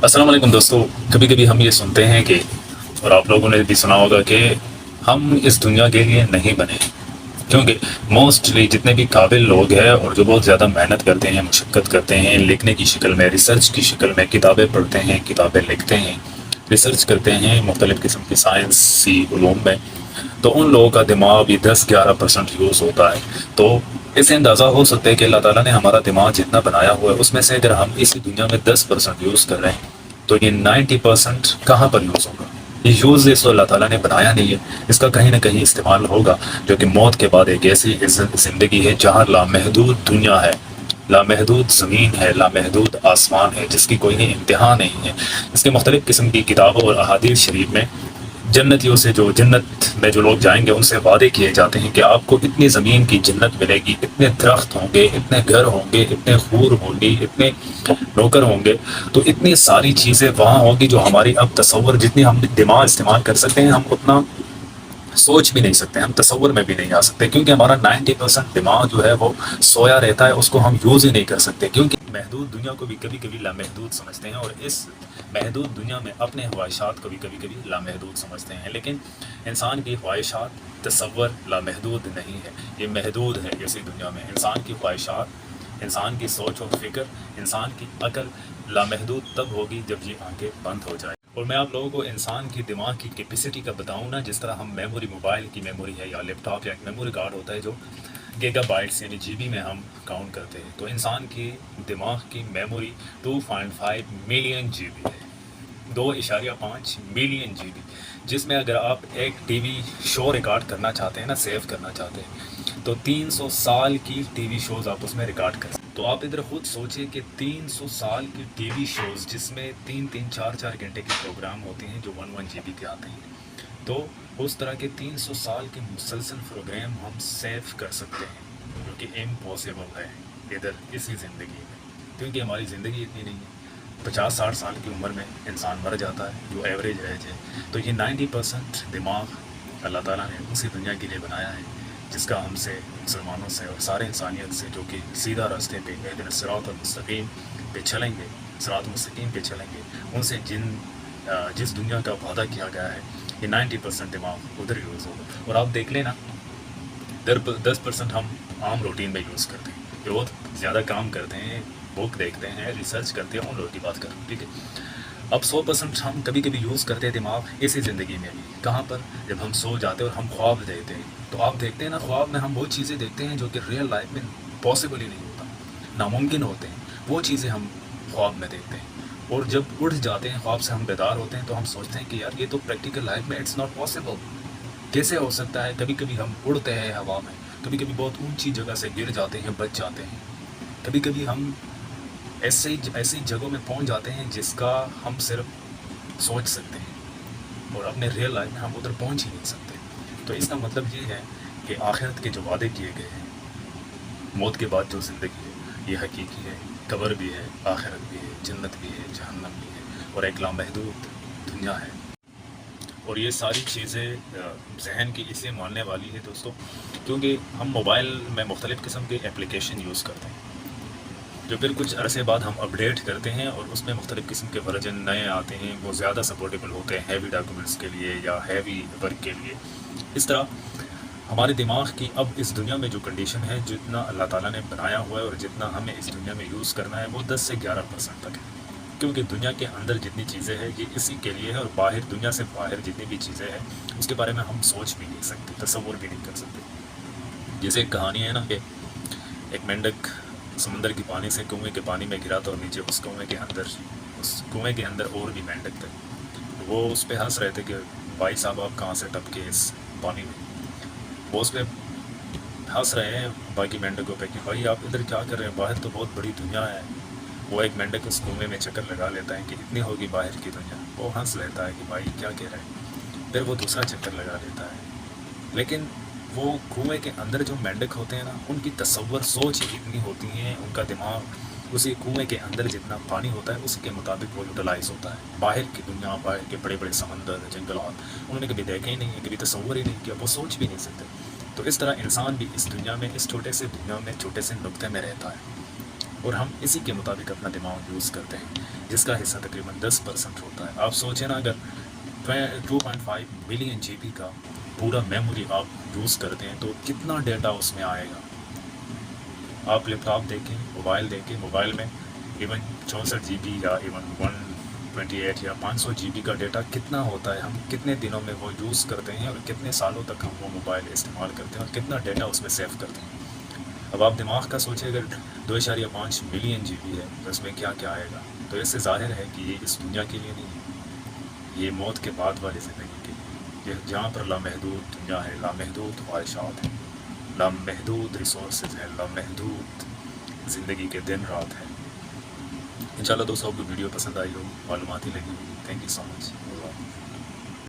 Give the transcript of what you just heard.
अस्सलाम वालेकुम दोस्तों। कभी कभी हम ये सुनते हैं कि, और आप लोगों ने भी सुना होगा कि हम इस दुनिया के लिए नहीं बने। क्योंकि मोस्टली जितने भी काबिल लोग हैं और जो बहुत ज़्यादा मेहनत करते हैं, मशक्क़त करते हैं, लिखने की शक्ल में, रिसर्च की शक्ल में, किताबें पढ़ते हैं, किताबें लिखते हैं, रिसर्च करते हैं मुख्तलिफ़ किस्म की साइंसी उलूम में, तो उन लोगों का दिमाग भी 10-11% यूज़ होता है। तो इससे अंदाज़ा हो सकता है कि अल्लाह ताला ने हमारा दिमाग जितना बनाया हुआ है उसमें से अगर हम इसी दुनिया में 10% यूज़ कर रहे हैं तो ये 90% कहाँ पर यूज़ होगा। ये यूज़ इसको अल्लाह ताला ने बनाया नहीं है, इसका कहीं ना कहीं इस्तेमाल होगा, जो कि मौत के बाद एक ऐसी ज़िंदगी है जहाँ लामहदूद दुनिया है, लामहदूद ज़मीन है, लामहदूद आसमान है, जिसकी कोई इंतहा नहीं है। इसके मुख्तलिफ़ किस्म की किताबों और अहादीस शरीफ में जन्नतियों से, जो जन्नत में जो लोग जाएंगे उनसे वादे किए जाते हैं कि आपको इतनी ज़मीन की जन्नत मिलेगी, इतने दरख्त होंगे, इतने घर होंगे, इतने खूर होंगी, इतने नौकर होंगे, तो इतनी सारी चीज़ें वहाँ होंगी जो हमारी अब तसव्वुर, जितनी हम दिमाग इस्तेमाल कर सकते हैं हम उतना सोच भी नहीं सकते, हम तसव्वुर में भी नहीं आ सकते, क्योंकि हमारा 90% दिमाग जो है वो सोया रहता है, उसको हम यूज़ ही नहीं कर सकते। क्योंकि महदूद दुनिया को भी कभी कभी लामहदूद समझते हैं, और इस महदूद दुनिया में अपने ख्वाहिशात को भी कभी कभी लामहदूद समझते हैं। लेकिन इंसान की ख्वाहिशात, तसव्वुर लामहदूद नहीं है, ये महदूद है। इसी दुनिया में इंसान की ख्वाहिशात, इंसान की सोच और फिक्र, इंसान की अकल लामहदूद तब होगी जब ये आंखें बंद हो जाए। और मैं आप लोगों को इंसान की दिमाग की कैपेसिटी का बताऊं ना, जिस तरह हम मेमोरी, मोबाइल की मेमोरी है या लैपटॉप या एक मेमोरी कार्ड होता है जो गीगाबाइट्स यानी जीबी में हम काउंट करते हैं, तो इंसान की दिमाग की मेमोरी 2.5 मिलियन जीबी है, 2.5 मिलियन जीबी, जिसमें अगर आप एक टीवी शो रिकॉर्ड करना चाहते हैं ना, सेव करना चाहते हैं, तो 300 साल की टीवी शोज़ आप उसमें रिकॉर्ड कर सकते हैं। तो आप इधर खुद सोचिए कि 300 साल की टीवी शोज़ जिसमें 3-4 घंटे के प्रोग्राम होते हैं जो 1 जीबी के आते हैं, तो उस तरह के 300 साल के मुसलसल प्रोग्राम हम सेव कर सकते हैं, जो कि इम्पॉसिबल है इधर इसी ज़िंदगी में, क्योंकि हमारी ज़िंदगी इतनी नहीं है। 50-60 साल की उम्र में इंसान मर जाता है, जो एवरेज एज है। तो ये 90% दिमाग अल्लाह ताला ने उसी दुनिया के लिए बनाया है, जिसका हमसे, मुसलमानों से और सारे इंसानियत से, जो कि सीधा रास्ते पे इहदिन सिरातल मुस्तकीम पे चलेंगे, सिरात मुस्तकीम पे चलेंगे, उनसे जिस दुनिया का वादा किया गया है, ये 90% दिमाग उधर यूज़ होगा। और आप देख लेना, 10% हम आम रूटीन में यूज़ करते हैं, जो बहुत ज़्यादा काम करते हैं, बुक देखते हैं, रिसर्च करते हैं, उन लोगों की बात कर रहे हैं, ठीक है। अब 100% हम कभी कभी यूज़ करते हैं दिमाग इसी ज़िंदगी में भी। कहाँ पर? जब हम सो जाते हैं और हम ख्वाब देखते हैं, तो आप देखते हैं ना, ख्वाब में हम वो चीज़ें देखते हैं जो कि रियल लाइफ में पॉसिबल ही नहीं होता, नामुमकिन होते हैं, वो चीज़ें हम ख्वाब में देखते हैं। और जब उठ जाते हैं ख्वाब से, हम बेदार होते हैं, तो हम सोचते हैं कि यार ये तो प्रैक्टिकल लाइफ में इट्स नॉट पॉसिबल, कैसे हो सकता है। कभी कभी हम उड़ते हैं हवा में, कभी कभी बहुत ऊंची जगह से गिर जाते हैं, बच जाते हैं, कभी कभी हम ऐसी जगहों में पहुंच जाते हैं जिसका हम सिर्फ सोच सकते हैं, और अपने रियल लाइफ में हम उधर पहुंच ही नहीं सकते। तो इसका मतलब ये है कि आखिरत के जो वादे किए गए हैं, मौत के बाद जो ज़िंदगी है, ये हकीकी है, कब्र भी है, आखिरत भी है, जन्नत भी है, जहन्नम भी है, और एक लामहदूद दुनिया है। और ये सारी चीज़ें जहन की इसलिए मानने वाली है दोस्तों, क्योंकि हम मोबाइल में मुख्तलिफ़ किस्म के एप्लीकेशन यूज़ करते हैं, जो फिर कुछ अरसे बाद हम अपडेट करते हैं, और उसमें मुख्तलिफ़ किस्म के वर्जन नए आते हैं, वो ज़्यादा सपोर्टेबल होते हैं हैवी डॉक्यूमेंट्स के लिए या हैवी वर्क के लिए। इस तरह हमारे दिमाग की अब इस दुनिया में जो कंडीशन है, जितना अल्लाह ताला ने बनाया हुआ है और जितना हमें इस दुनिया में यूज़ करना है, वो 10 से 11% तक है। क्योंकि दुनिया के अंदर जितनी चीज़ें हैं ये इसी के लिए है, और बाहर, दुनिया से बाहर जितनी भी चीज़ें हैं उसके बारे में हम सोच भी नहीं सकते, तसव्वुर भी नहीं कर सकते। जैसे एक कहानी है ना कि एक मेंढक समंदर की पानी से कुएं के पानी में गिरा, तो नीचे उस कुएं के अंदर और भी मेंढक थे। वो उस पर हंस रहे थे कि भाई साहब आप कहाँ से टपके इस पानी में। वो उस पर हंस रहे हैं बाकी मेंढकों पे कि भाई आप इधर क्या कर रहे हैं, बाहर तो बहुत बड़ी दुनिया है। वो एक मेंढक उस कुएं में चक्कर लगा लेता है कि इतनी होगी बाहर की दुनिया, वो हंस लेता है कि भाई क्या कह रहे हैं, फिर वो दूसरा चक्कर लगा लेता है। लेकिन वो कुएं के अंदर जो मेंढक होते हैं ना, उनकी तसव्वुर सोच ही इतनी होती है, उनका दिमाग उसी कुएं के अंदर जितना पानी होता है उसके मुताबिक वो यूटिलाइज होता है। बाहर की दुनिया, बाहर के बड़े बड़े समंदर, जंगलात उन्होंने कभी देखे ही नहीं है, कभी तसव्वुर ही नहीं किया, वो सोच भी नहीं सकते। तो इस तरह इंसान भी इस दुनिया में, इस छोटे से दुनिया में, छोटे से नुक्ते में रहता है, और हम इसी के मुताबिक अपना दिमाग यूज़ करते हैं। جس کا حصہ تقریباً 10% ہوتا ہے. آپ سوچیں نا اگر 2.5 ملین جی بی کا پورا میموری آپ یوز کرتے ہیں تو کتنا ڈیٹا اس میں آئے گا. آپ لیپ ٹاپ دیکھیں، موبائل میں ایون 64 جی بی یا ایون 128 یا 500 جی بی کا ڈیٹا کتنا ہوتا ہے. ہم کتنے دنوں میں وہ یوز کرتے ہیں اور کتنے سالوں تک ہم وہ موبائل استعمال کرتے ہیں اور کتنا ڈیٹا اس میں سیو کرتے ہیں. اب آپ دماغ کا سوچیں، اگر 2.5 ملین جی بی ہے تو اس میں کیا کیا آئے گا. تو اس سے ظاہر ہے کہ یہ اس دنیا کے لیے نہیں ہے، یہ موت کے بعد والی زندگی کے لیے، یہ جہاں پر لامحدود دنیا ہے، لامحدود خواہشات ہیں، لامحدود ریسورسز ہیں، لامحدود زندگی کے دن رات ہیں. انشاءاللہ دوستوں آپ کو ویڈیو پسند آئی ہو، معلوماتی لگی. Thank you so much.